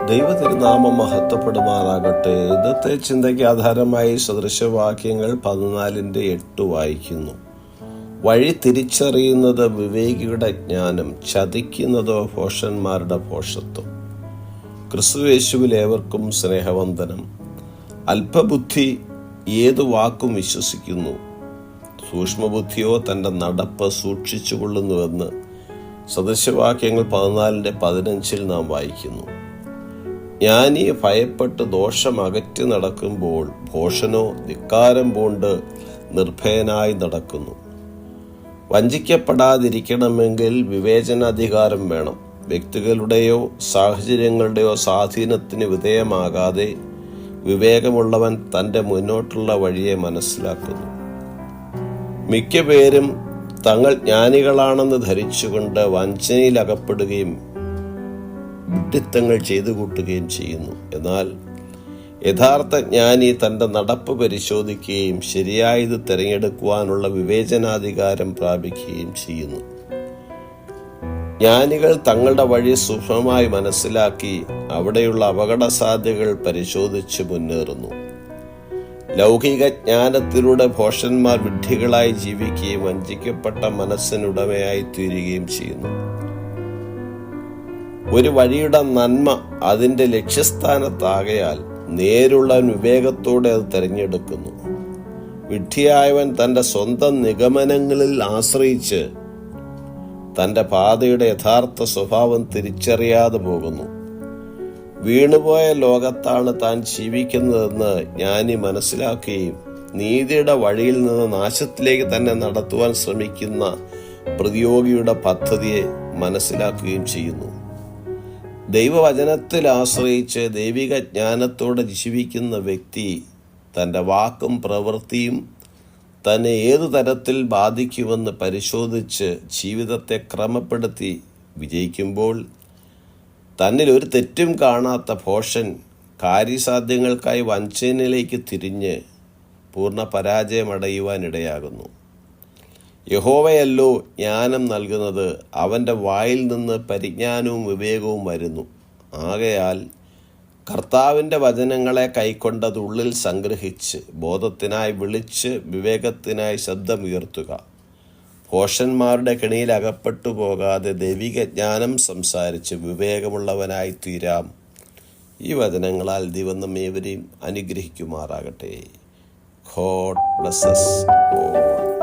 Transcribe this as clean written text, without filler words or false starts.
ദൈവതിരുനാമം മഹത്വപ്പെടുമാറാകട്ടെ. ഇന്നത്തെ ചിന്തയ്ക്ക് ആധാരമായി സദൃശവാക്യങ്ങൾ 14:8 വായിക്കുന്നു. വഴി തിരിച്ചറിയുന്നത് വിവേകിയുടെ ജ്ഞാനം, ചതിക്കുന്നതോ ഭോഷന്മാരുടെ ഭോഷത്വം. ക്രിസ്തുയേശുവിൽ ഏവർക്കും സ്നേഹവന്ദനം. അല്പബുദ്ധി ഏതു വാക്കും വിശ്വസിക്കുന്നു, സൂക്ഷ്മബുദ്ധിയോ തൻ്റെ നടപ്പ് സൂക്ഷിച്ചുകൊള്ളുന്നുവെന്ന് സദൃശവാക്യങ്ങൾ 14:15 നാം വായിക്കുന്നു. ജ്ഞാനി ഭയപ്പെട്ട് ദോഷം അകറ്റി നടക്കുമ്പോൾ ഭോഷനോ ധിക്കാരം പൂണ്ട് നിർഭയനായി നടക്കുന്നു. വഞ്ചിക്കപ്പെടാതിരിക്കണമെങ്കിൽ വിവേചനാധികാരം വേണം. വ്യക്തികളുടെയോ സാഹചര്യങ്ങളുടെയോ സ്വാധീനത്തിന് വിധേയമാകാതെ വിവേകമുള്ളവൻ തൻ്റെ മുന്നോട്ടുള്ള വഴിയെ മനസ്സിലാക്കുന്നു. മിക്ക പേരും തങ്ങൾ ജ്ഞാനികളാണെന്ന് ധരിച്ചുകൊണ്ട് വഞ്ചനയിൽ അകപ്പെടുകയും വിഡ്ഢിത്തങ്ങൾ ചെയ്തു കൂട്ടുകയും ചെയ്യുന്നു. എന്നാൽ യഥാർത്ഥ ജ്ഞാനി തൻ്റെ നടപ്പ് പരിശോധിക്കുകയും ശരിയായത് തിരഞ്ഞെടുക്കുവാനുള്ള വിവേചനാധികാരം പ്രാപിക്കുകയും ചെയ്യുന്നു. ജ്ഞാനികൾ തങ്ങളുടെ വഴി സൂക്ഷ്മമായി മനസ്സിലാക്കി അവിടെയുള്ള അപകട സാധ്യതകൾ പരിശോധിച്ച് മുന്നേറുന്നു. ലൗകിക ജ്ഞാനത്തിലൂടെ ഭോഷന്മാർ വിഡ്ഢികളായി ജീവിക്കുകയും വഞ്ചിക്കപ്പെട്ട മനസ്സിനുടമയായി തീരുകയും ചെയ്യുന്നു. ഒരു വഴിയുടെ നന്മ അതിൻ്റെ ലക്ഷ്യസ്ഥാനത്താകയാൽ നേരുള്ള വിവേകത്തോടെ അത് തിരഞ്ഞെടുക്കുന്നു. വിഡ്ഢിയായവൻ തൻ്റെ സ്വന്തം നിഗമനങ്ങളിൽ ആശ്രയിച്ച് തൻ്റെ പാതയുടെ യഥാർത്ഥ സ്വഭാവം തിരിച്ചറിയാതെ പോകുന്നു. വീണുപോയ ലോകത്താണ് താൻ ജീവിക്കുന്നതെന്ന് ജ്ഞാനി മനസ്സിലാക്കുകയും നീതിയുടെ വഴിയിൽ നിന്ന് നാശത്തിലേക്ക് തന്നെ നടത്തുവാൻ ശ്രമിക്കുന്ന പ്രതിയോഗിയുടെ പദ്ധതിയെ മനസ്സിലാക്കുകയും ചെയ്യുന്നു. ദൈവവചനത്തിൽ ആശ്രയിച്ച് ദൈവിക ജ്ഞാനത്തോടെ ജീവിക്കുന്ന വ്യക്തി തൻ്റെ വാക്കും പ്രവൃത്തിയും തന്നെ ഏതു തരത്തിൽ ബാധിക്കുമെന്ന് പരിശോധിച്ച് ജീവിതത്തെ ക്രമപ്പെടുത്തി വിജയിക്കുമ്പോൾ തന്നിൽ ഒരു തെറ്റും കാണാത്ത ഭോഷൻ കാര്യസാധ്യങ്ങൾക്കായി വഞ്ചനയിലേക്ക് തിരിഞ്ഞ് പൂർണ്ണ പരാജയമടയുവാനിടയാകുന്നു. യഹോവയല്ലോ ജ്ഞാനം നൽകുന്നത്, അവൻ്റെ വായിൽ നിന്ന് പരിജ്ഞാനവും വിവേകവും വരുന്നു. ആകയാൽ കർത്താവിൻ്റെ വചനങ്ങളെ കൈക്കൊണ്ടത് ഉള്ളിൽ സംഗ്രഹിച്ച് ബോധത്തിനായി വിളിച്ച് വിവേകത്തിനായി ശബ്ദമുയർത്തുക. ഭോഷന്മാരുടെ കെണിയിൽ അകപ്പെട്ടു പോകാതെ ദൈവിക ജ്ഞാനം സംസാരിച്ച് വിവേകമുള്ളവനായി തീരാം. ഈ വചനങ്ങളാൽ ദൈവം നമ്മേവരെയും അനുഗ്രഹിക്കുമാറാകട്ടെ. God bless us all.